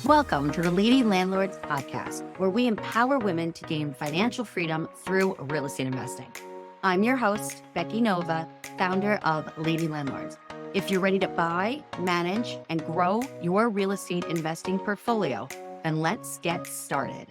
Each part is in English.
Welcome to the Lady Landlords podcast, where we empower women to gain financial freedom through real estate investing. I'm your host, Becky Nova, founder of Lady Landlords. If you're ready to buy, manage, and grow your real estate investing portfolio, then let's get started.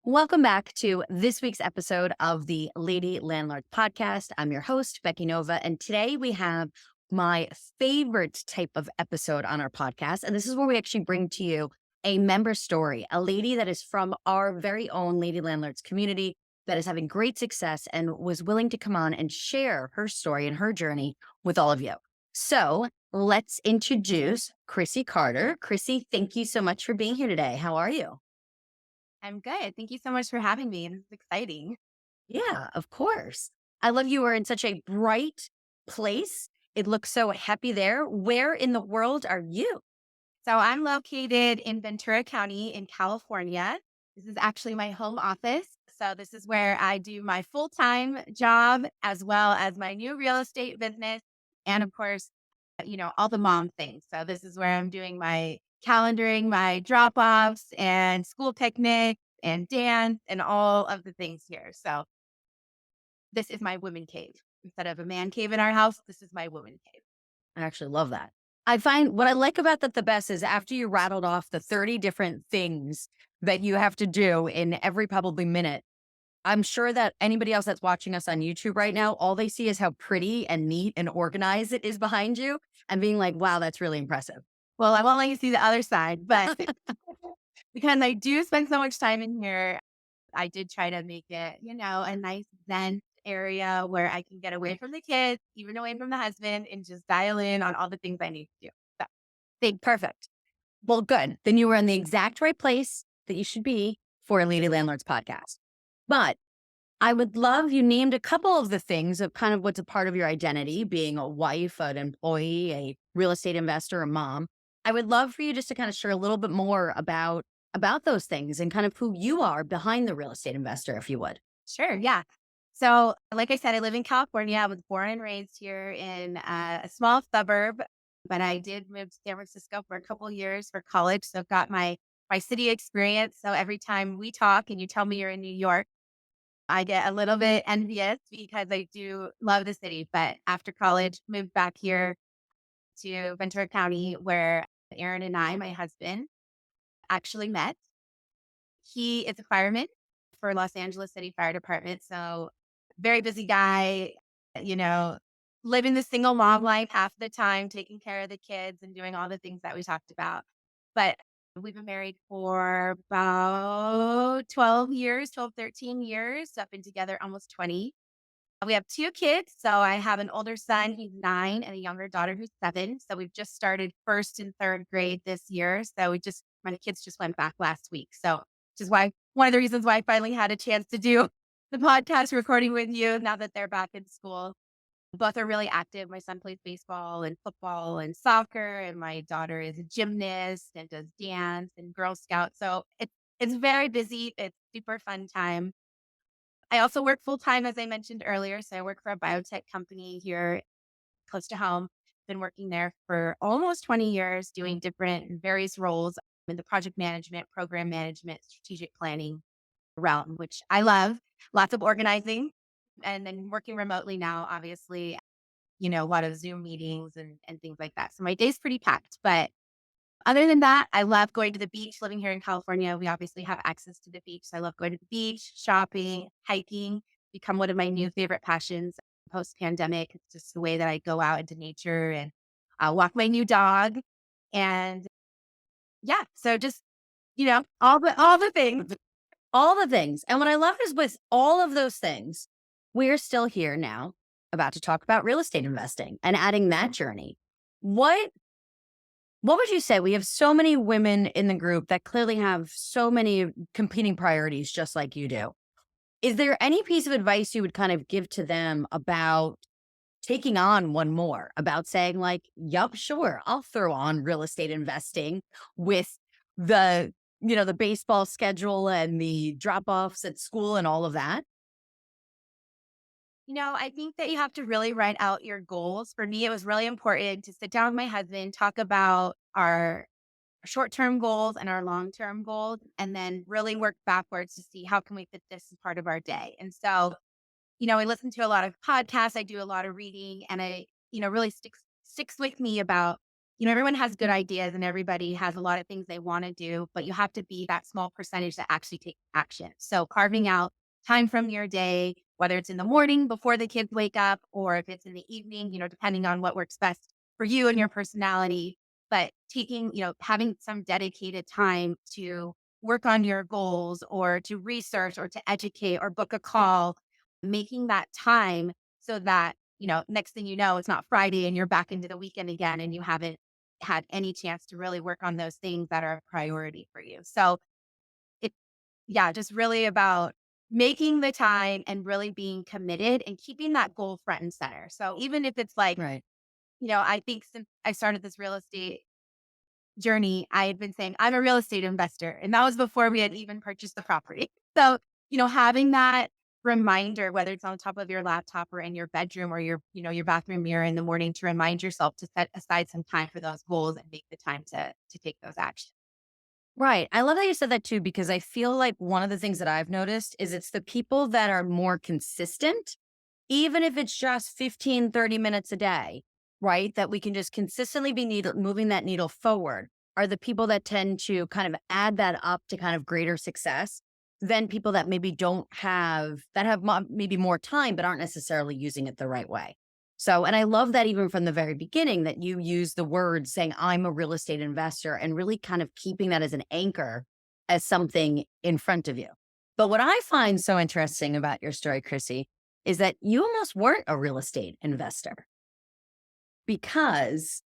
Welcome back to this week's episode of the Lady Landlords podcast. I'm your host, Becky Nova, and today we have my favorite type of episode on our podcast. And this is where we actually bring to you a member story, a lady that is from our very own Lady Landlords community that is having great success and was willing to come on and share her story and her journey with all of you. So let's introduce Chrissy Carter. Chrissy, thank you so much for being here today. How are you? I'm good. Thank you so much for having me. This is exciting. Yeah, of course. I love you are in such a bright place. It looks so happy there. Where in the world are you? So I'm located in Ventura County in California. This is actually my home office. So this is where I do my full-time job as well as my new real estate business. And of course, all the mom things. So this is where I'm doing my calendaring, my drop-offs and school picnics and dance and all of the things here. So this is my women cave. Instead of a man cave in our house, this is my woman cave. I actually love that. I find what I like about that the best is after you rattled off the 30 different things that you have to do in every probably minute. I'm sure that anybody else that's watching us on YouTube right now, all they see is how pretty and neat and organized it is behind you and being like, wow, that's really impressive. Well, I won't let you see the other side, but because I do spend so much time in here, I did try to make it, a nice zen area where I can get away from the kids, even away from the husband, and just dial in on all the things I need to do. So, Perfect. Well, good. Then you were in the exact right place that you should be for a Lady Landlords podcast. But I would love, you named a couple of the things of kind of what's a part of your identity, being a wife, an employee, a real estate investor, a mom. I would love for you just to kind of share a little bit more about those things and kind of who you are behind the real estate investor, if you would. sure. Yeah. So, like I said, I live in California. I was born and raised here in a small suburb, but I did move to San Francisco for a couple years for college. So, got my city experience. So, every time we talk and you tell me you're in New York, I get a little bit envious because I do love the city. But after college, moved back here to Ventura County, where Aaron and I, my husband, actually met. He is a fireman for Los Angeles City Fire Department. So, very busy guy, you know, living the single mom life half the time, taking care of the kids and doing all the things that we talked about. But we've been married for about 12 years, 12, 13 years. So I've been together almost 20. We have two kids. So I have an older son, he's 9, and a younger daughter who's 7. So we've just started first and third grade this year. So my kids just went back last week. So, which is why one of the reasons why I finally had a chance to do the podcast recording with you now that they're back in school. Both are really active. My son plays baseball and football and soccer, and my daughter is a gymnast and does dance and Girl Scout. So it's very busy. It's super fun time. I also work full time, as I mentioned earlier. So I work for a biotech company here close to home. Been working there for almost 20 years, doing different various roles in the project management, program management, strategic planning realm, which I love. Lots of organizing, and then working remotely now, obviously, a lot of Zoom meetings and things like that. So my day's pretty packed. But other than that, I love going to the beach. Living here in California, we obviously have access to the beach. So I love going to the beach, shopping, hiking, become one of my new favorite passions post pandemic. It's just the way that I go out into nature and walk my new dog. And yeah, so just, all the things. All the things. And what I love is with all of those things, we're still here now about to talk about real estate investing and adding that journey. What What would you say? We have so many women in the group that clearly have so many competing priorities, just like you do. Is there any piece of advice you would kind of give to them about taking on one more, about saying, like, yup, sure, I'll throw on real estate investing with the baseball schedule and the drop offs at school and all of that? I think that you have to really write out your goals. For me, it was really important to sit down with my husband, talk about our short-term goals and our long-term goals, and then really work backwards to see how can we fit this as part of our day. And so, I listen to a lot of podcasts, I do a lot of reading, and really sticks with me about, everyone has good ideas and everybody has a lot of things they want to do, but you have to be that small percentage that actually take action. So carving out time from your day, whether it's in the morning before the kids wake up, or if it's in the evening, depending on what works best for you and your personality, but taking, having some dedicated time to work on your goals or to research or to educate or book a call, making that time so that, next thing you know, it's not Friday and you're back into the weekend again and you haven't had any chance to really work on those things that are a priority for you. So it, yeah, just really about making the time and really being committed and keeping that goal front and center. So even if it's like, Right. I think since I started this real estate journey, I had been saying, I'm a real estate investor. And that was before we had even purchased the property. So, having that reminder, whether it's on top of your laptop or in your bedroom or your bathroom mirror in the morning to remind yourself to set aside some time for those goals and make the time to take those actions. Right. I love that you said that too, because I feel like one of the things that I've noticed is it's the people that are more consistent, even if it's just 15, 30 minutes a day, right? That we can just consistently be moving that needle forward are the people that tend to kind of add that up to kind of greater success than people that maybe don't have, that have maybe more time, but aren't necessarily using it the right way. So, and I love that even from the very beginning that you use the word saying, I'm a real estate investor and really kind of keeping that as an anchor as something in front of you. But what I find so interesting about your story, Chrissy, is that you almost weren't a real estate investor because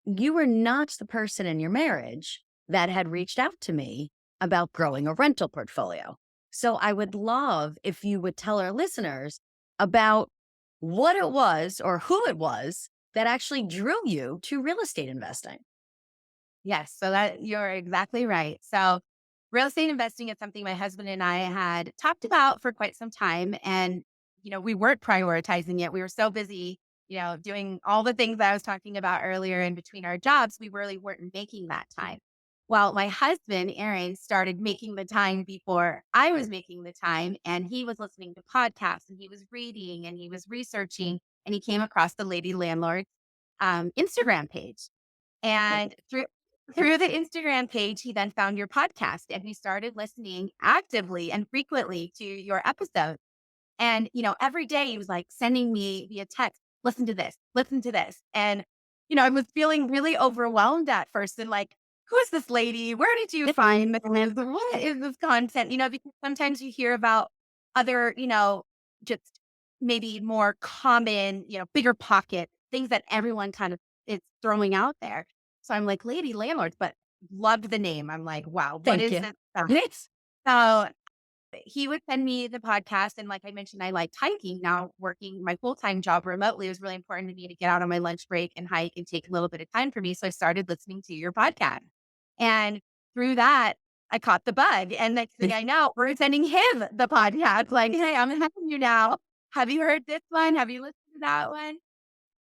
you were not the person in your marriage that had reached out to me about growing a rental portfolio. So I would love if you would tell our listeners about what it was or who it was that actually drew you to real estate investing. Yes, so that you're exactly right. So real estate investing is something my husband and I had talked about for quite some time. And, we weren't prioritizing it. We were so busy, doing all the things that I was talking about earlier in between our jobs, we really weren't making that time. Well, my husband, Aaron, started making the time before I was making the time. And he was listening to podcasts and he was reading and he was researching and he came across the Lady Landlords Instagram page. And through the Instagram page, he then found your podcast and he started listening actively and frequently to your episodes. And, every day he was like sending me via text, listen to this, listen to this. And, I was feeling really overwhelmed at first and like, who is this lady? Where did you find this? What is this content? Because sometimes you hear about other, just maybe more common, bigger pocket things that everyone kind of is throwing out there. So I'm like, Lady Landlords, but loved the name. I'm like, wow, what Thank is you. this? Yes. So he would send me the podcast. And like I mentioned, I liked hiking. Now, working my full time job remotely, it was really important to me to get out on my lunch break and hike and take a little bit of time for me. So I started listening to your podcast. And through that, I caught the bug. And next thing I know, we're sending him the podcast like, hey, I'm having you now. Have you heard this one? Have you listened to that one?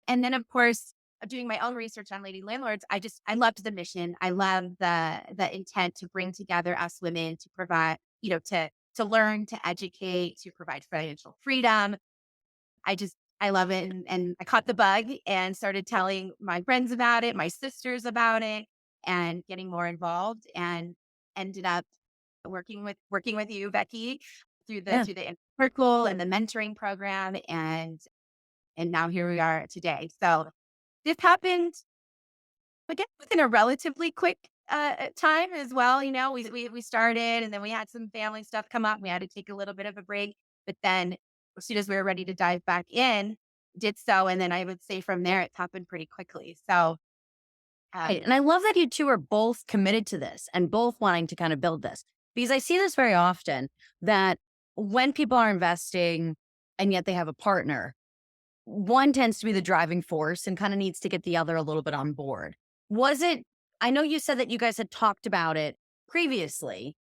And then, of course, doing my own research on Lady Landlords, I loved the mission. I love the intent to bring together us women to provide, to learn, to educate, to provide financial freedom. I love it. And I caught the bug and started telling my friends about it, my sisters about it, and getting more involved and ended up working with you, Becky, through the Yeah. through the inner circle and the mentoring program. And now here we are today. So this happened again within a relatively quick time as well. We started and then we had some family stuff come up. We had to take a little bit of a break, but then as soon as we were ready to dive back in, did so. And then I would say from there, it's happened pretty quickly. So Right. And I love that you two are both committed to this and both wanting to kind of build this because I see this very often that when people are investing and yet they have a partner, one tends to be the driving force and kind of needs to get the other a little bit on board. Was it, I know you said that you guys had talked about it previously,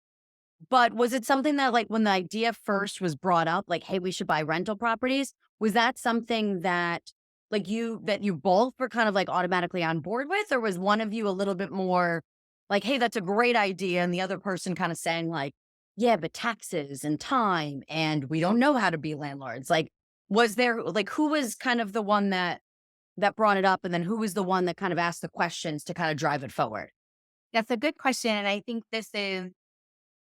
but was it something that like when the idea first was brought up, like, hey, we should buy rental properties? Was that something that like you both were kind of like automatically on board with, or was one of you a little bit more Like, hey, that's a great idea. And the other person kind of saying, like, yeah, but taxes and time, and we don't know how to be landlords. Like, was there, like, who was kind of the one that brought it up? And then who was the one that kind of asked the questions to kind of drive it forward? That's a good question. And I think this is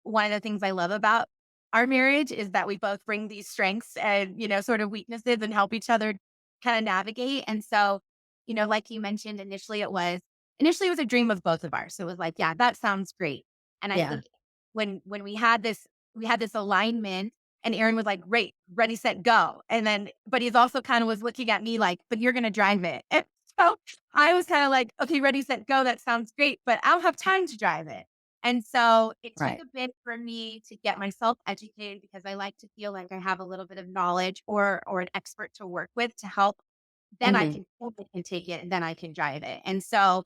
one of the things I love about our marriage is that we both bring these strengths and, sort of weaknesses and help each other kind of navigate. And so, like you mentioned initially it was a dream of both of ours. So it was like, yeah, that sounds great. And I Yeah. think when we had this alignment and Aaron was like, great, ready, set, go. And then, but he's also kind of was looking at me like, but you're going to drive it. And so I was kind of like, okay, ready, set, go. That sounds great, but I don't have time to drive it. And so it took Right. a bit for me to get myself educated because I like to feel like I have a little bit of knowledge or an expert to work with to help. Then I Hmm. can take it and then I can drive it. And so,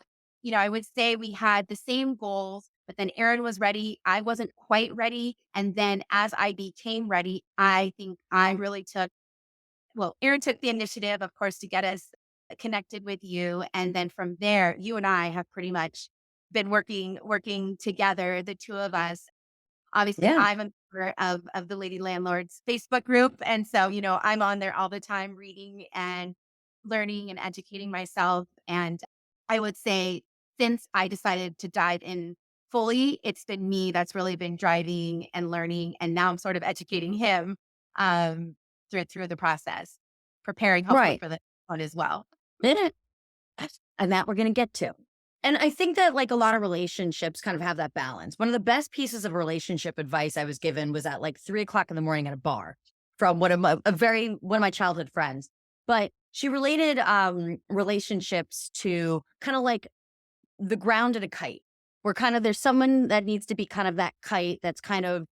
I would say we had the same goals, but then Aaron was ready. I wasn't quite ready. And then as I became ready, I think I really Aaron took the initiative, of course, to get us connected with you. And then from there, you and I have pretty much been working together, the two of us. Obviously, Yeah. I'm a member of the Lady Landlords Facebook group. And so, I'm on there all the time reading and learning and educating myself. And I would say since I decided to dive in fully, it's been me that's really been driving and learning. And now I'm sort of educating him um, through the process, preparing hopefully Right. for the one as well. It is. And that we're going to get to. And I think that like a lot of relationships kind of have that balance. One of the best pieces of relationship advice I was given was at like 3 o'clock in the morning at a bar from one of my childhood friends. But she related relationships to kind of like the ground and a kite, where kind of there's someone that needs to be kind of that kite that's kind of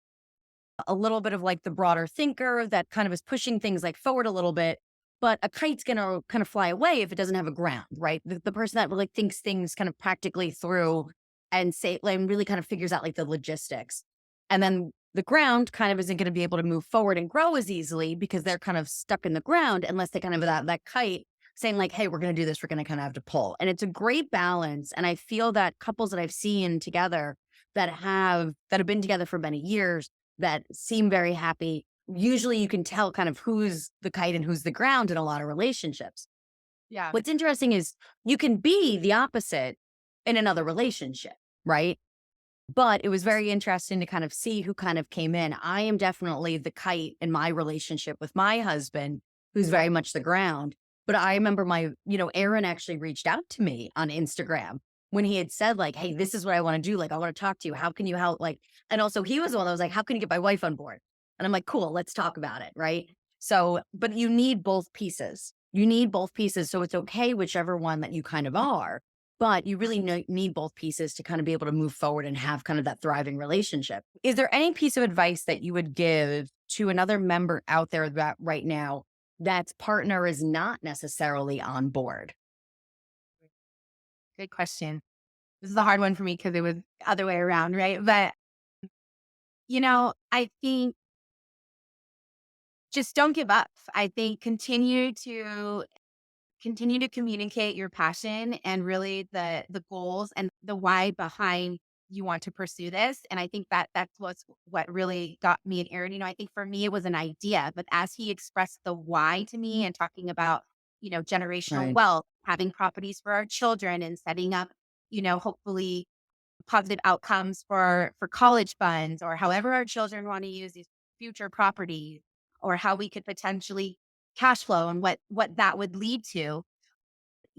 a little bit of like the broader thinker that kind of is pushing things like forward a little bit. But a kite's going to kind of fly away if it doesn't have a ground, right? The person that really thinks things kind of practically through and say, like, really kind of figures out like the logistics. And then the ground kind of isn't going to be able to move forward and grow as easily because they're kind of stuck in the ground unless they kind of that kite saying like, hey, we're going to do this. We're going to kind of have to pull. And it's a great balance. And I feel that couples that I've seen together that have been together for many years that seem very happy. Usually you can tell kind of who's the kite and who's the ground in a lot of relationships. Yeah. What's interesting is you can be the opposite in another relationship, right? But it was very interesting to kind of see who kind of came in. I am definitely the kite in my relationship with my husband, who's very much the ground. But I remember Aaron actually reached out to me on Instagram when he had said, like, hey, this is what I want to do. Like, I want to talk to you. How can you help? Like, and also he was the one that was like, how can you get my wife on board? And I'm like, cool, let's talk about it. Right. So, but you need both pieces. You need both pieces. So it's okay, whichever one that you kind of are, but you really need both pieces to kind of be able to move forward and have kind of that thriving relationship. Is there any piece of advice that you would give to another member out there that right now that's partner is not necessarily on board? Good question. This is a hard one for me because it was the other way around, right? But, I think just don't give up. I think continue to communicate your passion and really the goals and the why behind you want to pursue this. And I think what really got me and Aaron. I think for me it was an idea, but as he expressed the why to me and talking about, generational Right. wealth, having properties for our children and setting up, hopefully positive outcomes for college funds or however our children want to use these future properties or how we could potentially cash flow and what that would lead to.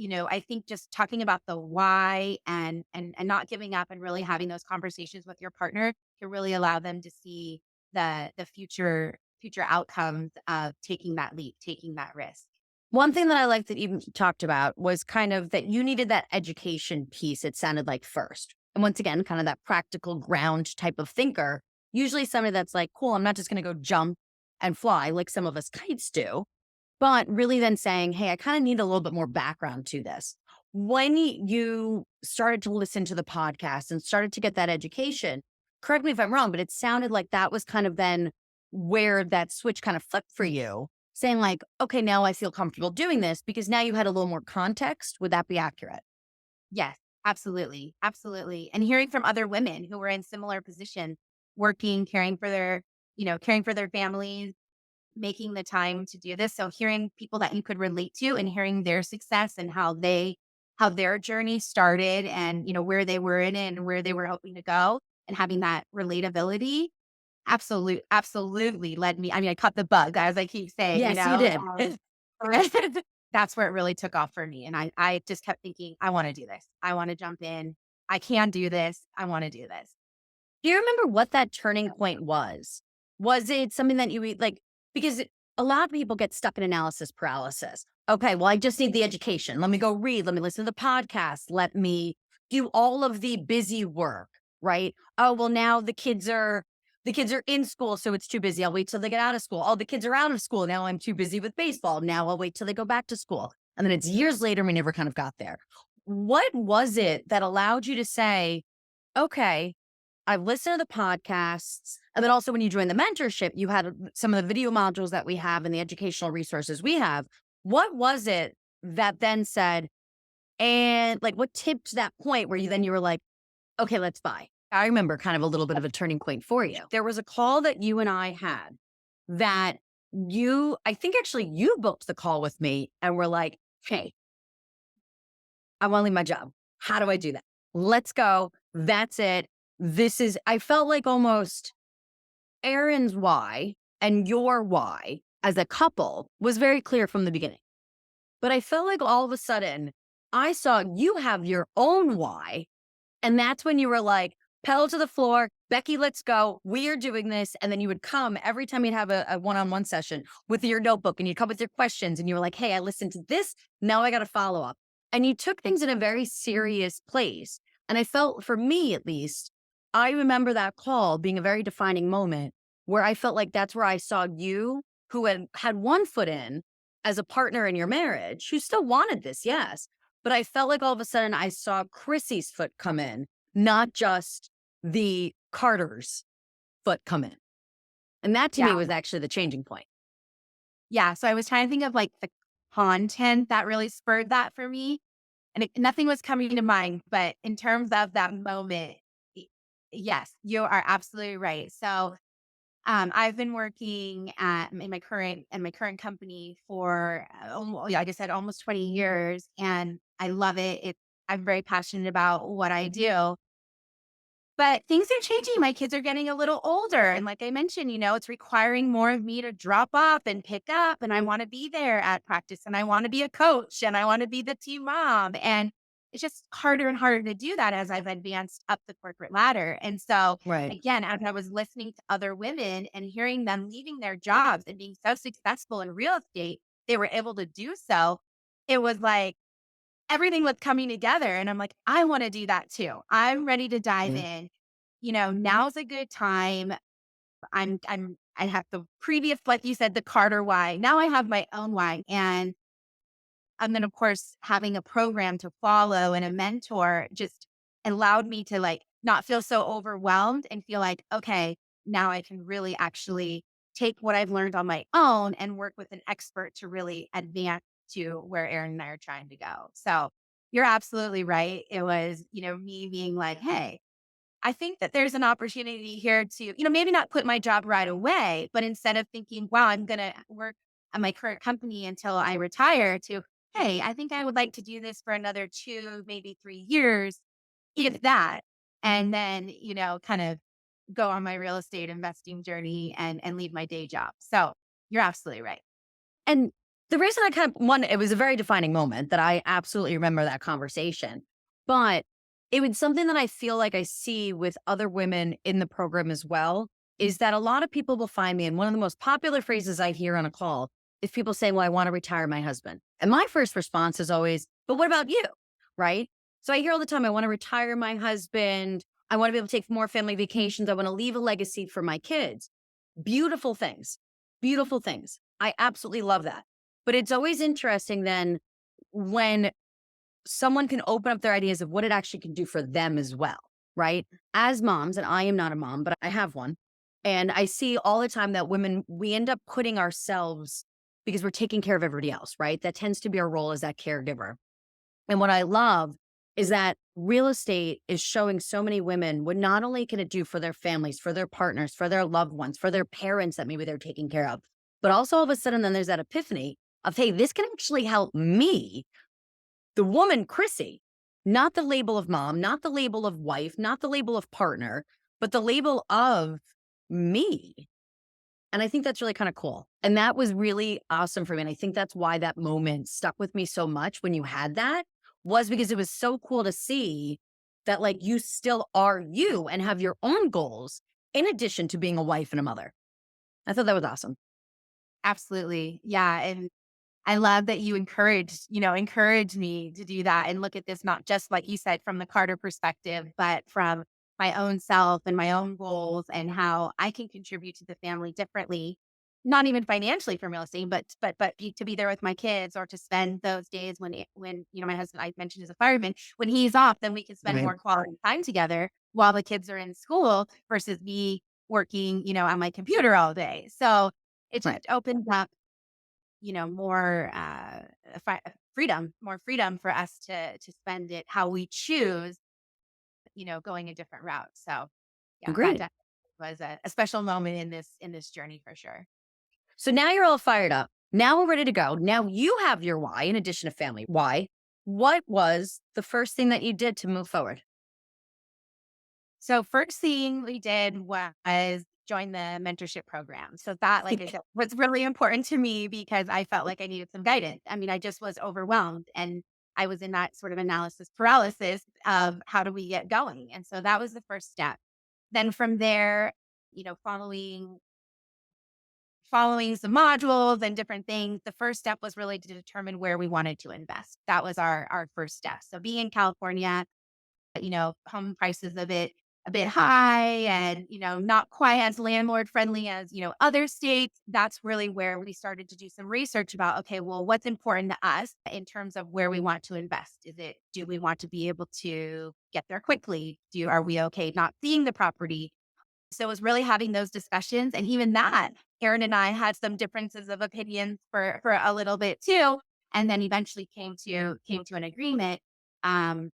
I think just talking about the why and not giving up and really having those conversations with your partner can really allow them to see the future outcomes of taking that leap, taking that risk. One thing that I liked that you talked about was kind of that you needed that education piece, it sounded like first. And once again, kind of that practical ground type of thinker, usually somebody that's like, cool, I'm not just going to go jump and fly like some of us kites do, but really then saying, hey, I kind of need a little bit more background to this. When you started to listen to the podcast and started to get that education, correct me if I'm wrong, but it sounded like that was kind of then where that switch kind of flipped for you, saying like, okay, now I feel comfortable doing this because now you had a little more context. Would that be accurate? Yes, Absolutely. Absolutely. And hearing from other women who were in similar position, working, caring for their families, making the time to do this. So hearing people that you could relate to and hearing their success and how their journey started and, where they were in it and where they were hoping to go and having that relatability absolutely led me. I mean, I caught the bug, as I keep saying, Yes, you did. that's where it really took off for me. And I just kept thinking, I want to do this. I want to jump in. I can do this. I want to do this. Do you remember what that turning point was? Was it something that like, because a lot of people get stuck in analysis paralysis. Okay, well, I just need the education. Let me go read. Let me listen to the podcast. Let me do all of the busy work, right? Oh, well, now the kids are in school, so it's too busy. I'll wait till they get out of school. Oh, the kids are out of school. Now I'm too busy with baseball. Now I'll wait till they go back to school. And then it's years later, we never kind of got there. What was it that allowed you to say, okay, I've listened to the podcasts. And then also when you joined the mentorship, you had some of the video modules that we have and the educational resources we have. What was it that then said, and like what tipped that point where you were like, okay, let's buy? I remember kind of a little bit of a turning point for you. There was a call that you and I had that I think actually you booked the call with me and were like, hey, I want to leave my job. How do I do that? Let's go. That's it. I felt like almost Aaron's why and your why as a couple was very clear from the beginning. But I felt like all of a sudden I saw you have your own why. And that's when you were like, pedal to the floor, Becky, let's go. We are doing this. And then you would come every time you'd have a one-on-one session with your notebook and you'd come with your questions and you were like, hey, I listened to this. Now I got to follow up. And you took things in a very serious place. And I felt, for me at least, I remember that call being a very defining moment where I felt like that's where I saw you, who had one foot in as a partner in your marriage, who still wanted this, yes. But I felt like all of a sudden I saw Chrissy's foot come in, not just the Carter's foot come in. And that to me Yeah. was actually the changing point. Yeah. So I was trying to think of like the content that really spurred that for me. And nothing was coming to mind. But in terms of that moment, y- yes, you are absolutely right. So I've been working in my current company for, like I said, almost 20 years, and I love it. I'm very passionate about what I do. But things are changing. My kids are getting a little older. And like I mentioned, it's requiring more of me to drop off and pick up. And I want to be there at practice and I want to be a coach and I want to be the team mom. And it's just harder and harder to do that as I've advanced up the corporate ladder. And so, Right. again, as I was listening to other women and hearing them leaving their jobs and being so successful in real estate, they were able to do so. It was like, everything was coming together and I'm like, I want to do that too. I'm ready to dive in. Now's a good time. I have the previous, like you said, the Carter why. Now I have my own why. And then of course having a program to follow and a mentor just allowed me to like not feel so overwhelmed and feel like, okay, now I can really actually take what I've learned on my own and work with an expert to really advance to where Aaron and I are trying to go. So you're absolutely right. It was, me being like, hey, I think that there's an opportunity here to, maybe not quit my job right away, but instead of thinking, wow, I'm going to work at my current company until I retire to, hey, I think I would like to do this for another 2, maybe 3 years, if that. And then, kind of go on my real estate investing journey and leave my day job. So you're absolutely right. And the reason it was a very defining moment that I absolutely remember that conversation. But it was something that I feel like I see with other women in the program as well, is that a lot of people will find me. And one of the most popular phrases I hear on a call is people saying, well, I want to retire my husband. And my first response is always, but what about you? Right. So I hear all the time, I want to retire my husband. I want to be able to take more family vacations. I want to leave a legacy for my kids. Beautiful things. Beautiful things. I absolutely love that. But it's always interesting then when someone can open up their ideas of what it actually can do for them as well, right? As moms, and I am not a mom, but I have one. And I see all the time that women, we end up putting ourselves because we're taking care of everybody else, right? That tends to be our role as that caregiver. And what I love is that real estate is showing so many women what not only can it do for their families, for their partners, for their loved ones, for their parents that maybe they're taking care of, but also all of a sudden then there's that epiphany of, hey, this can actually help me, the woman, Chrissy, not the label of mom, not the label of wife, not the label of partner, but the label of me. And I think that's really kind of cool. And that was really awesome for me. And I think that's why that moment stuck with me so much when you had that, was because it was so cool to see that like you still are you and have your own goals in addition to being a wife and a mother. I thought that was awesome. Absolutely. Yeah. And I love that you encouraged me to do that and look at this, not just like you said, from the Carter perspective, but from my own self and my own goals and how I can contribute to the family differently. Not even financially from real estate, to be there with my kids or to spend those days when my husband, I mentioned, is a fireman. When he's off, then we can spend Right. more quality time together while the kids are in school versus me working, on my computer all day. So it just Right. opens up more more freedom for us to spend it how we choose, going a different route. So yeah, that Agreed. definitely was a special moment in this journey for sure. So now you're all fired up. Now we're ready to go. Now you have your why in addition to family. Why? What was the first thing that you did to move forward? So first thing we did was join the mentorship program. So that, like I said, was really important to me because I felt like I needed some guidance. I mean, I just was overwhelmed and I was in that sort of analysis paralysis of how do we get going. And so that was the first step. Then from there, following some modules and different things, the first step was really to determine where we wanted to invest. That was our first step. So being in California, home prices a bit high and, not quite as landlord friendly as, other states. That's really where we started to do some research about, okay, well, what's important to us in terms of where we want to invest? Do we want to be able to get there quickly? Are we okay not seeing the property? So it was really having those discussions. And even that, Aaron and I had some differences of opinions for a little bit too. And then eventually came to an agreement. And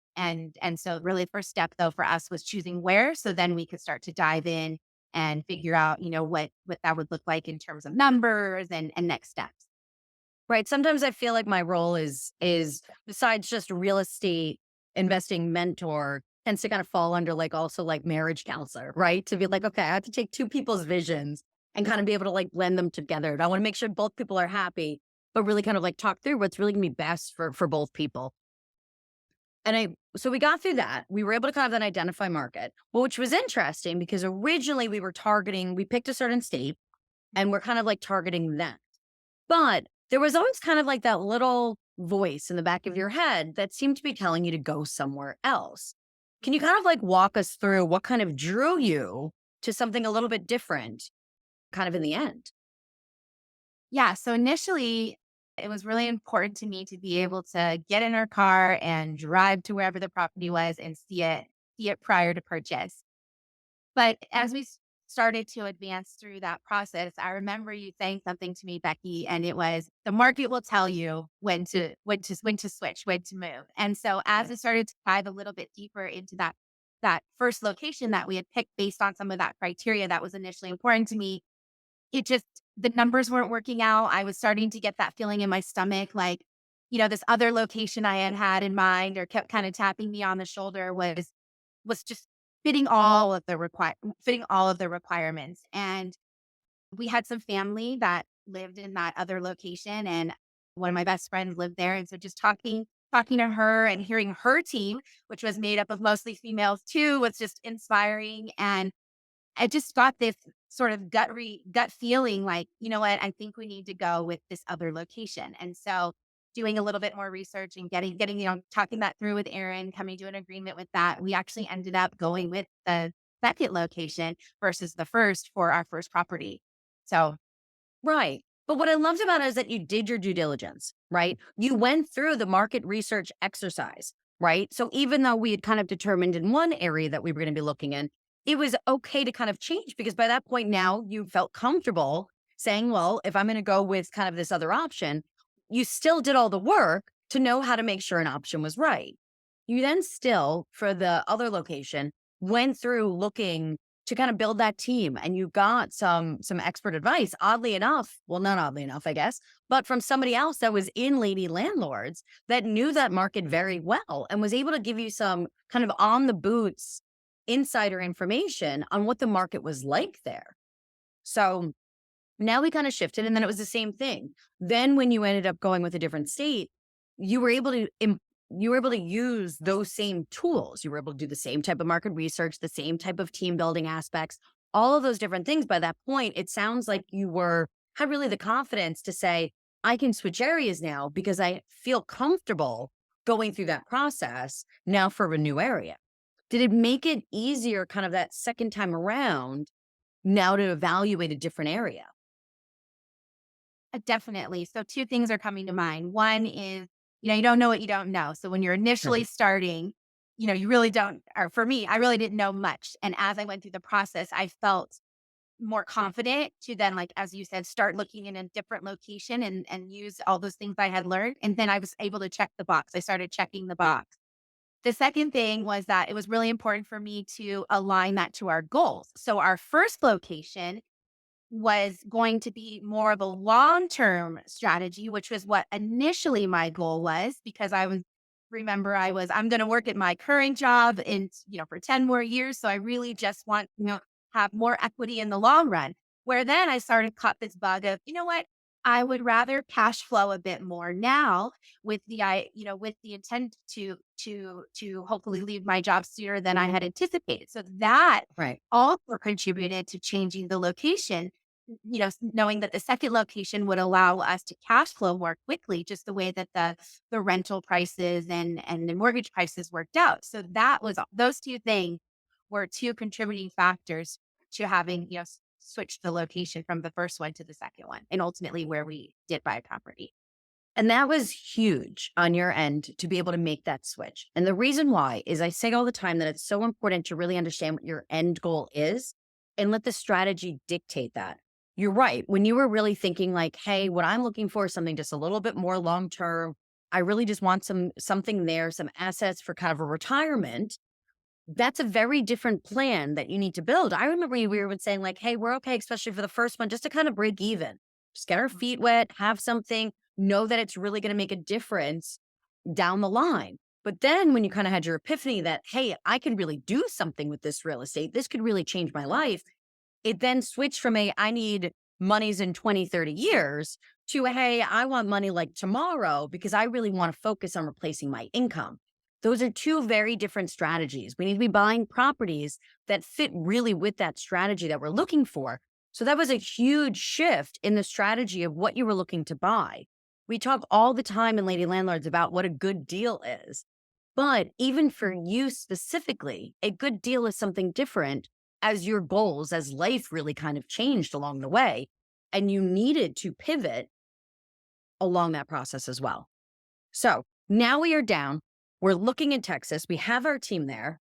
so really the first step though for us was choosing where. So then we could start to dive in and figure out, what that would look like in terms of numbers and next steps. Right. Sometimes I feel like my role is besides just real estate investing mentor tends to kind of fall under like also like marriage counselor, right? To be like, okay, I have to take two people's visions and kind of be able to like blend them together. And I want to make sure both people are happy, but really kind of like talk through what's really gonna be best for both people. And so we got through that. We were able to kind of then identify market, well, which was interesting because originally we picked a certain state and we're kind of like targeting that. But there was always kind of like that little voice in the back of your head that seemed to be telling you to go somewhere else. Can you kind of like walk us through what kind of drew you to something a little bit different kind of in the end? Yeah. So initially, it was really important to me to be able to get in our car and drive to wherever the property was and see it prior to purchase. But as we started to advance through that process, I remember you saying something to me, Becky, and it was the market will tell you when to switch, when to move. And so as I started to dive a little bit deeper into that first location that we had picked based on some of that criteria that was initially important to me, it just the numbers weren't working out. I was starting to get that feeling in my stomach, like, this other location I had in mind or kept kind of tapping me on the shoulder was just fitting all of the requirements. And we had some family that lived in that other location and one of my best friends lived there. And so just talking to her and hearing her team, which was made up of mostly females too, was just inspiring. And I just got this sort of gut feeling like, you know what, I think we need to go with this other location. And so doing a little bit more research and getting, talking that through with Aaron, coming to an agreement with that, we actually ended up going with the second location versus the first for our first property. So Right. But what I loved about it is that you did your due diligence, right? You went through the market research exercise, right? So even though we had kind of determined in one area that we were going to be looking in, it was okay to kind of change because by that point now you felt comfortable saying, well, if I'm going to go with kind of this other option, you still did all the work to know how to make sure an option was right. You then still, for the other location, went through looking to kind of build that team, and you got some expert advice, oddly enough, well, not oddly enough, I guess, but from somebody else that was in Lady Landlords that knew that market very well and was able to give you some kind of on the boots insider information on what the market was like there. So now we kind of shifted, and then it was the same thing. Then when you ended up going with a different state, you were able to you were able to use those same tools. You were able to do the same type of market research, the same type of team building aspects, all of those different things. By that point, it sounds like you were had really the confidence to say, I can switch areas now because I feel comfortable going through that process now for a new area. Did it make it easier kind of that second time around now to evaluate a different area? Definitely. So two things are coming to mind. One is, you don't know what you don't know. So when you're initially Right. starting, you really don't, or for me, I really didn't know much. And as I went through the process, I felt more confident to then, like, as you said, start looking in a different location and use all those things I had learned. And then I was able to check the box. I started checking the box. The second thing was that it was really important for me to align that to our goals. So our first location was going to be more of a long-term strategy, which was what initially my goal was, because I'm going to work at my current job for 10 more years. So I really just want, have more equity in the long run. Where then I started caught this bug of, you know what? I would rather cash flow a bit more now with the intent to hopefully leave my job sooner than I had anticipated. So that Right. also contributed to changing the location, knowing that the second location would allow us to cash flow more quickly, just the way that the rental prices and the mortgage prices worked out. So those two things were two contributing factors to having, switched the location from the first one to the second one, and ultimately where we did buy a property. And that was huge on your end to be able to make that switch. And the reason why is I say all the time that it's so important to really understand what your end goal is and let the strategy dictate that. You're right. When you were really thinking like, hey, what I'm looking for is something just a little bit more long term. I really just want something there, some assets for kind of a retirement. That's a very different plan that you need to build. I remember we were saying like, hey, we're okay, especially for the first one, just to kind of break even. Just get our feet wet, have something, know that it's really going to make a difference down the line. But then when you kind of had your epiphany that, hey, I could really do something with this real estate, this could really change my life. It then switched from I need monies in 20, 30 years to hey, I want money like tomorrow because I really want to focus on replacing my income. Those are two very different strategies. We need to be buying properties that fit really with that strategy that we're looking for. So that was a huge shift in the strategy of what you were looking to buy. We talk all the time in Lady Landlords about what a good deal is. But even for you specifically, a good deal is something different as your goals, as life really kind of changed along the way. And you needed to pivot along that process as well. So now we are down. We're looking in Texas. We have our team there.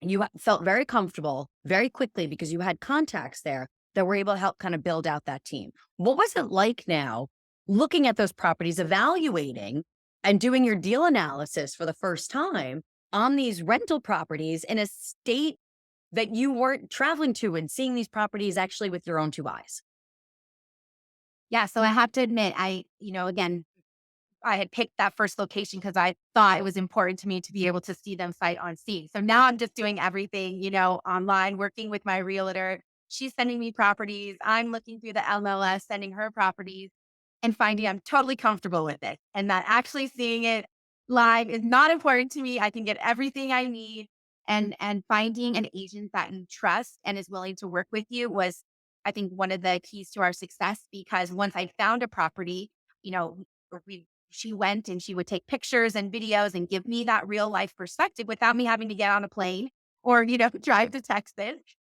You felt very comfortable very quickly because you had contacts there that were able to help kind of build out that team. What was it like now looking at those properties, evaluating and doing your deal analysis for the first time on these rental properties in a state that you weren't traveling to and seeing these properties actually with your own two eyes? Yeah. So I have to admit, again, I had picked that first location because I thought it was important to me to be able to see them sight on scene. So now I'm just doing everything, online, working with my realtor. She's sending me properties. I'm looking through the MLS, sending her properties and finding I'm totally comfortable with it. And that actually seeing it live is not important to me. I can get everything I need. And finding an agent that you trust and is willing to work with you was, I think, one of the keys to our success, because once I found a property, you know, we she went and she would take pictures and videos and give me that real life perspective without me having to get on a plane or, drive to Texas.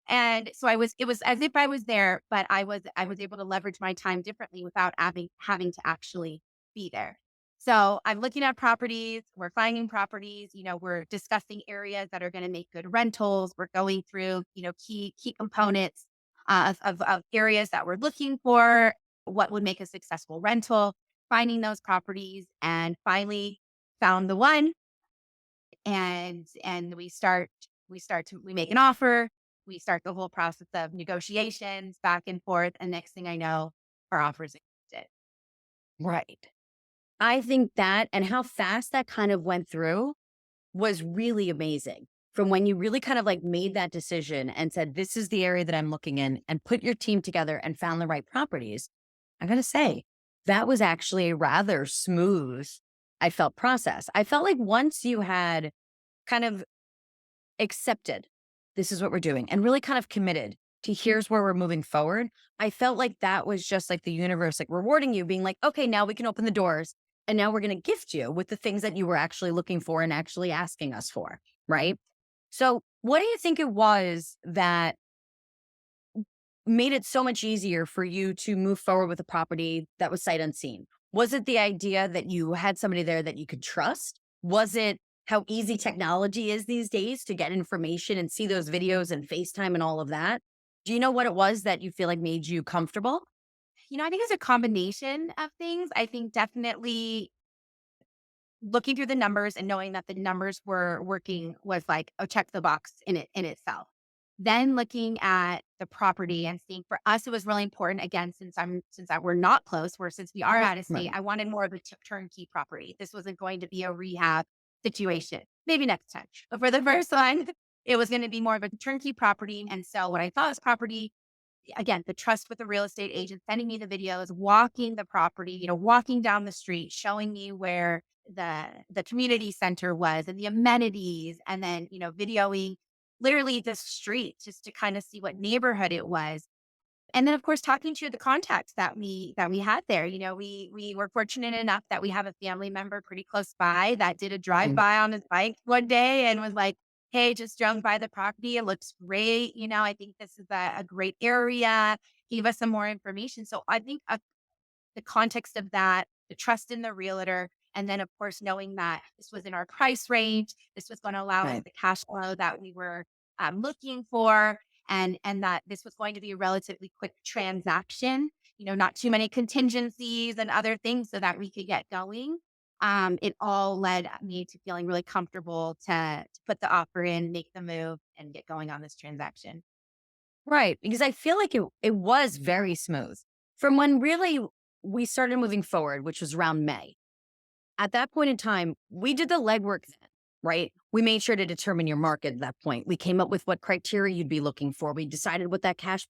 And so it was as if I was there, but I was able to leverage my time differently without having to actually be there. So I'm looking at properties, we're finding properties, we're discussing areas that are going to make good rentals. We're going through, key components of areas that we're looking for, what would make a successful rental, finding those properties, and finally found the one. and we make an offer, we start the whole process of negotiations back and forth, and next thing I know, our offer's accepted. Right. I think that and how fast that kind of went through was really amazing. From when you really kind of like made that decision and said, this is the area that I'm looking in and put your team together and found the right properties. I gotta say, that was actually a rather smooth, I felt, process. I felt like once you had kind of accepted this is what we're doing and really kind of committed to here's where we're moving forward, I felt like that was just like the universe like rewarding you, being like, okay, now we can open the doors and now we're going to gift you with the things that you were actually looking for and actually asking us for. Right. So, what do you think it was that made it so much easier for you to move forward with a property that was sight unseen? Was it the idea that you had somebody there that you could trust? Was it how easy technology is these days to get information and see those videos and FaceTime and all of that? Do you know what it was that you feel like made you comfortable? I think it's a combination of things. I think definitely looking through the numbers and knowing that the numbers were working was like a check the box in itself. Then looking at the property and seeing for us, it was really important again, we're not close, where since we are out of state, Right. I wanted more of a turnkey property. This wasn't going to be a rehab situation. Maybe next time. But for the first one, it was going to be more of a turnkey property. And so what I thought was property, again, the trust with the real estate agent, sending me the videos, walking the property, walking down the street, showing me where the community center was and the amenities, and then, videoing literally the street just to kind of see what neighborhood it was. And then of course talking to the contacts that we had there. We were fortunate enough that we have a family member pretty close by that did a drive Mm. by on his bike one day and was like, "Hey, just drove by the property. It looks great. I think this is a great area." Gave us some more information. So I think the context of that, the trust in the realtor, and then of course knowing that this was in our price range, this was going to allow us Right. the cash flow that we were looking for, and that this was going to be a relatively quick transaction. Not too many contingencies and other things, so that we could get going. It all led me to feeling really comfortable to put the offer in, make the move, and get going on this transaction. Right. Because I feel like it was very smooth. From when really we started moving forward, which was around May. At that point in time, we did the legwork then, right? We made sure to determine your market at that point. We came up with what criteria you'd be looking for. We decided what that cash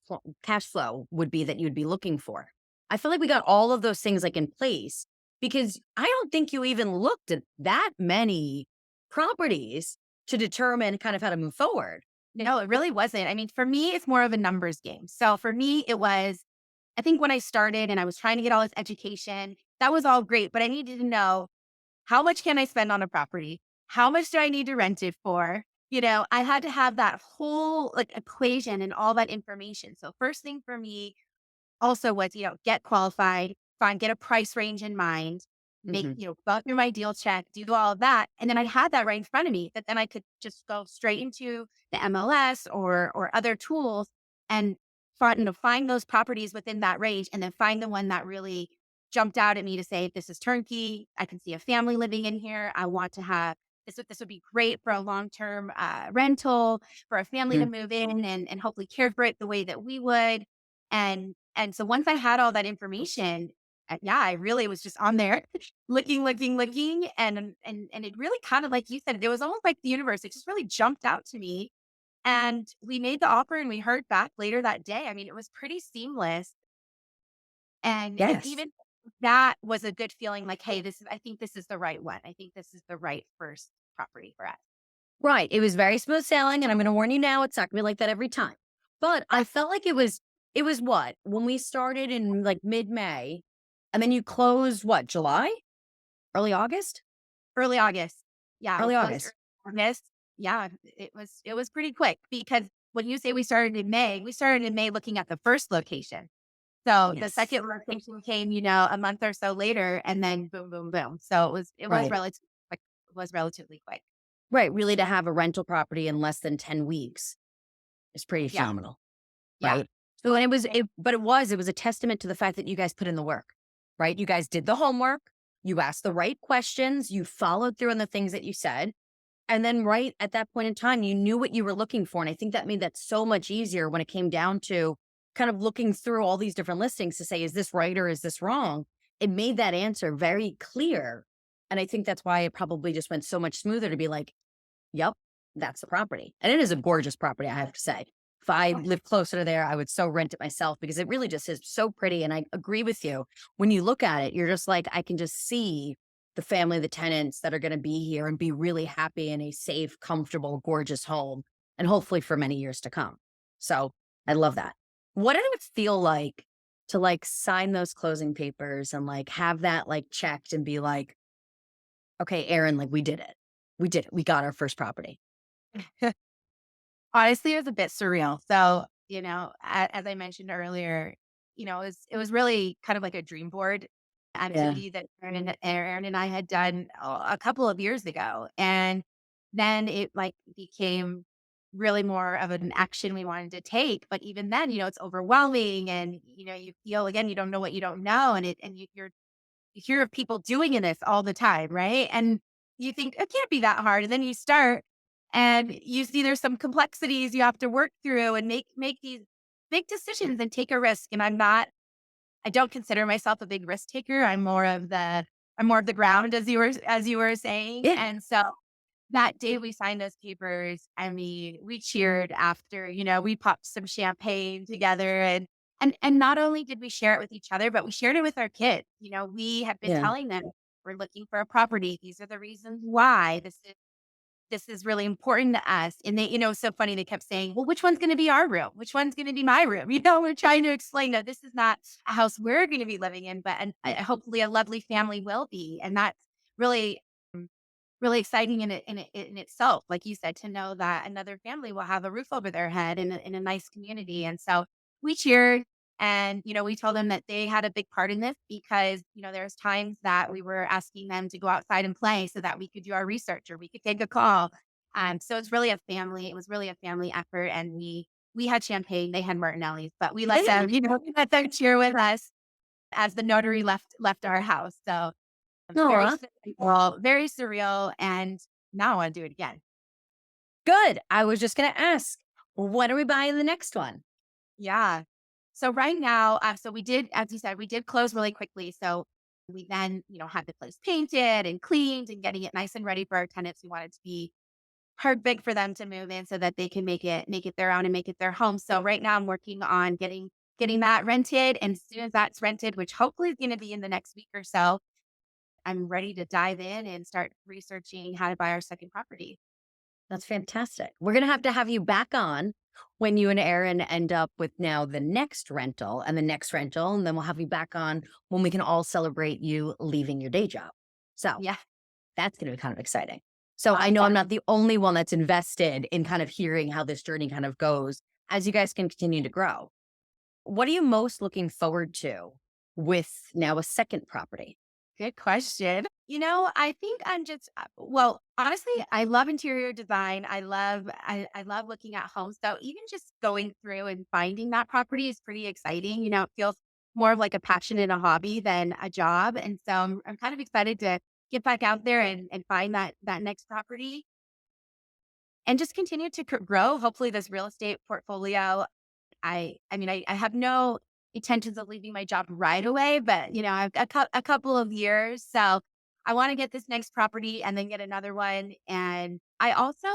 flow would be that you'd be looking for. I feel like we got all of those things like in place because I don't think you even looked at that many properties to determine kind of how to move forward. No, it really wasn't. I mean, for me, it's more of a numbers game. So for me, it was, I think when I started and I was trying to get all this education, that was all great, but I needed to know, how much can I spend on a property? How much do I need to rent it for? I had to have that whole like equation and all that information. So first thing for me also was, get qualified, get a price range in mind, make, Mhm. go through my deal check, do all of that. And then I had that right in front of me that then I could just go straight into the MLS or other tools and find those properties within that range, and then find the one that really jumped out at me to say, this is turnkey. I can see a family living in here. I want to have this would be great for a long-term rental for a family to Mhm. move in and hopefully care for it the way that we would. And so once I had all that information, yeah, I really was just on there looking, and it really kind of like you said, it was almost like the universe. It just really jumped out to me, and we made the offer, and we heard back later that day. I mean, it was pretty seamless, and Yes. even that was a good feeling. Like, hey, I think this is the right one. I think this is the right first property for us. Right. It was very smooth sailing, and I'm gonna warn you now, it's not gonna be like that every time. But I felt like it was what? When we started in like mid-May, and then you closed what, July? Early August? Early August. Yeah, we Early closed August. early August. Yeah, it was pretty quick because when you say we started in May, we started in May looking at the first location. So the Yes. second location came, a month or so later, and then boom, boom, boom. So it was Right. relatively quick. It was relatively quick. Right, really to have a rental property in less than 10 weeks is pretty Yeah. phenomenal, Yeah. right? So and it was a testament to the fact that you guys put in the work, right? You guys did the homework, you asked the right questions, you followed through on the things that you said, And then right at that point in time, you knew what you were looking for. And I think that made that so much easier when it came down to kind of looking through all these different listings to say, is this right or is this wrong? It made that answer very clear. And I think that's why it probably just went so much smoother to be like, yep, that's the property. And it is a gorgeous property, I have to say. If I lived closer to there, I would so rent it myself because it really just is so pretty. And I agree with you. When you look at it, you're just like, I can just see the family, the tenants that are going to be here and be really happy in a safe, comfortable, gorgeous home, and hopefully for many years to come. So I love that. What did it feel like to like sign those closing papers and like have that like checked and be like, okay, Aaron, like we did it. We did it. We got our first property. Honestly, it was a bit surreal. So, as I mentioned earlier, it was really kind of like a dream board Yeah. activity that Aaron and I had done a couple of years ago. And then it like became really more of an action we wanted to take. But even then, it's overwhelming and, you feel again, you don't know what you don't know. You hear of people doing this all the time, right? And you think it can't be that hard. And then you start and you see there's some complexities you have to work through and make these big decisions and take a risk. And I don't consider myself a big risk taker. I'm more of the ground as you were saying. Yeah. And so that day we signed those papers, I mean, we cheered after, we popped some champagne together and not only did we share it with each other, but we shared it with our kids. We have been Yeah. telling them we're looking for a property. These are the reasons why this is really important to us. And they, it's so funny. They kept saying, well, which one's going to be our room? Which one's going to be my room? We're trying to explain that this is not a house we're going to be living in, but hopefully a lovely family will be. And that's really, really exciting in itself. Like you said, to know that another family will have a roof over their head in a nice community. And so we cheered and, we told them that they had a big part in this because, there's times that we were asking them to go outside and play so that we could do our research or we could take a call. So it was really a family effort. And we had champagne, they had Martinelli's, but we let them, we let them cheer with us as the notary left our house. So very Aw, surreal, very surreal, and now I wanna do it again. good. I was just gonna ask, when are we buying the next one? Yeah. So right now, so we did, as you said, we did close really quickly. So we then, had the place painted and cleaned and getting it nice and ready for our tenants. We wanted to be perfect for them to move in so that they can make it their own and make it their home. So right now I'm working on getting that rented. And as soon as that's rented, which hopefully is gonna be in the next week or so, I'm ready to dive in and start researching how to buy our second property. That's fantastic. We're gonna have to have you back on when you and Aaron end up with now the next rental and the next rental, and then we'll have you back on when we can all celebrate you leaving your day job. So Yeah. that's gonna be kind of exciting. So I know I'm Awesome. not the only one that's invested in kind of hearing how this journey kind of goes as you guys can continue to grow. What are you most looking forward to with now a second property? Good question. I think I'm just well, honestly, I love interior design. I love looking at homes. So even just going through and finding that property is pretty exciting. It feels more of like a passion and a hobby than a job. And so I'm kind of excited to get back out there and find that next property and just continue to grow. Hopefully this real estate portfolio. I mean, I have no intentions of leaving my job right away, but, I've a couple of years. So I want to get this next property and then get another one. And I also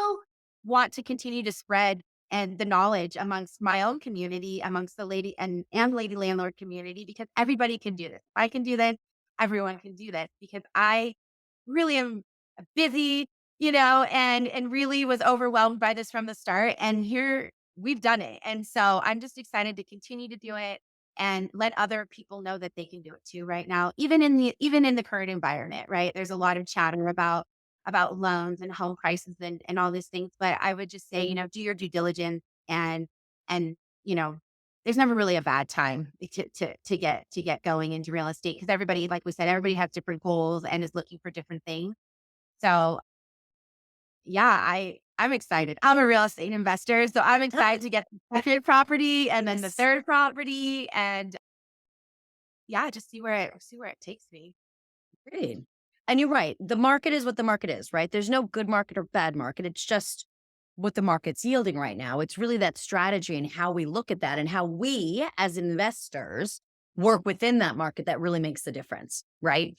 want to continue to spread and the knowledge amongst my own community, amongst the lady landlord community, because everybody can do this. If I can do this, everyone can do this because I really am busy, and really was overwhelmed by this from the start. And here we've done it. And so I'm just excited to continue to do it and let other people know that they can do it too right now, even in the current environment, right? There's a lot of chatter about loans and home prices and all these things. But I would just say, do your due diligence and you know, there's never really a bad time to get going into real estate because everybody, like we said, everybody has different goals and is looking for different things. So yeah, I'm excited. I'm a real estate investor, so I'm excited to get the second property and then the Yes. third property and yeah, just see where it takes me. Great. And you're right. The market is what the market is, right? There's no good market or bad market. It's just what the market's yielding right now. It's really that strategy and how we look at that and how we as investors work within that market that really makes the difference, right?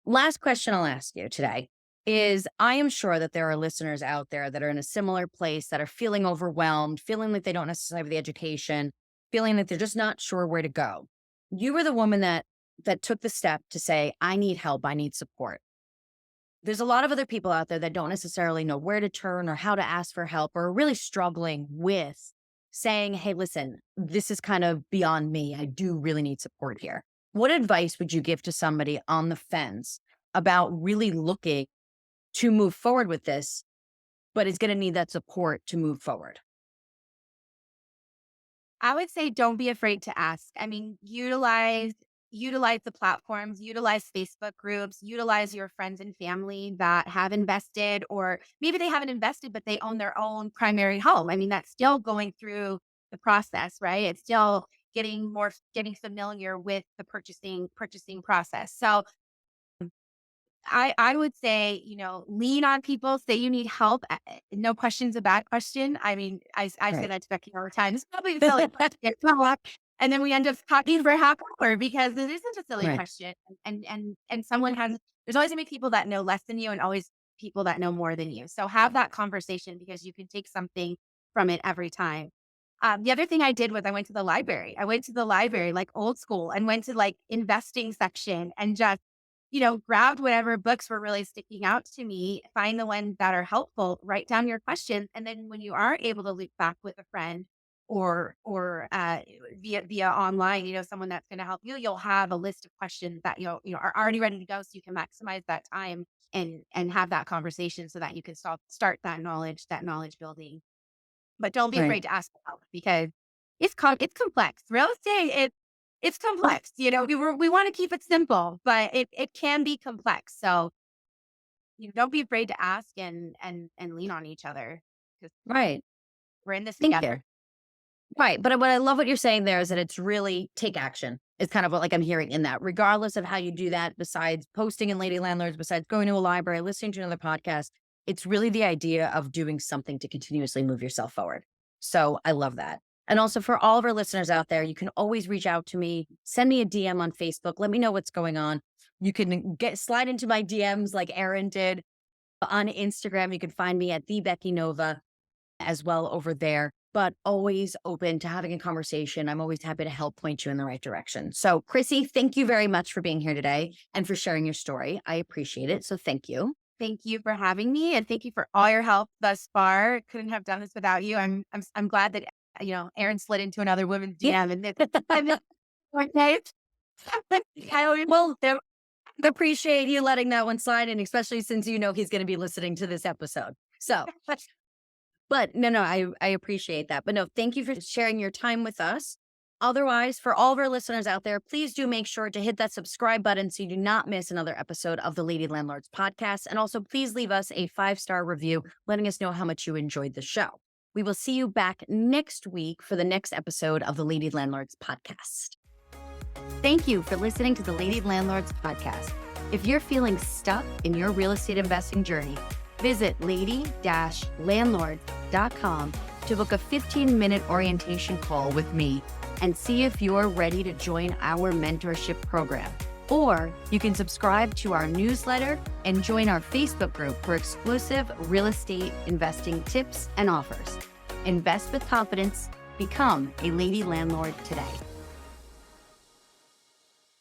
Last question I'll ask you today is I am sure that there are listeners out there that are in a similar place that are feeling overwhelmed, feeling like they don't necessarily have the education, feeling like they're just not sure where to go. You were the woman that took the step to say, I need help, I need support. There's a lot of other people out there that don't necessarily know where to turn or how to ask for help or are really struggling with saying, hey, listen, this is kind of beyond me. I do really need support here. What advice would you give to somebody on the fence about really looking to move forward with this, but is going to need that support to move forward? I would say don't be afraid to ask. I mean, utilize the platforms, utilize Facebook groups, utilize your friends and family that have invested, or maybe they haven't invested, but they own their own primary home. I mean, that's still going through the process, right? It's still getting familiar with the purchasing process. So I would say, lean on people, say you need help. No question's a bad question. I mean, I say Right. that to Becky all the time. It's probably a silly question. And then we end up talking for a half hour because it isn't a silly Right. question. And there's always gonna be people that know less than you and always people that know more than you. So have that conversation because you can take something from it every time. The other thing I did was I went to the library. I went to the library like old school and went to like investing section and just grabbed whatever books were really sticking out to me, find the ones that are helpful, write down your questions. And then when you are able to loop back with a friend or via online, someone that's going to help you, you'll have a list of questions that are already ready to go. So you can maximize that time and have that conversation so that you can start that knowledge building. But don't be Right. afraid to ask for help because it's complex. Real estate, it's complex. We want to keep it simple, but it can be complex. So don't be afraid to ask and lean on each other because Right. we're in this Thank you. together. Right. But what I love what you're saying there is that it's really take action. It's kind of what like I'm hearing in that, regardless of how you do that, besides posting in Lady Landlords, besides going to a library, listening to another podcast, it's really the idea of doing something to continuously move yourself forward. So I love that. And also for all of our listeners out there, you can always reach out to me, send me a DM on Facebook, let me know what's going on. You can slide into my DMs like Erin did on Instagram. You can find me at the Becky Nova as well over there, but always open to having a conversation. I'm always happy to help point you in the right direction. So, Chrissy, thank you very much for being here today and for sharing your story. I appreciate it. So, thank you. Thank you for having me, and thank you for all your help thus far. Couldn't have done this without you. I'm glad that Erin slid into another women's Yeah. DM, and this okay. I always Well, appreciate you letting that one slide in, especially since you know he's going to be listening to this episode. So, but no, I appreciate that. But no, thank you for sharing your time with us. Otherwise, for all of our listeners out there, please do make sure to hit that subscribe button so you do not miss another episode of the Lady Landlords podcast. And also, please leave us a 5-star review letting us know how much you enjoyed the show. We will see you back next week for the next episode of the Lady Landlords podcast. Thank you for listening to the Lady Landlords podcast. If you're feeling stuck in your real estate investing journey, visit lady-landlords.com to book a 15-minute orientation call with me and see if you're ready to join our mentorship program. Or you can subscribe to our newsletter and join our Facebook group for exclusive real estate investing tips and offers. Invest with confidence. Become a Lady Landlord today.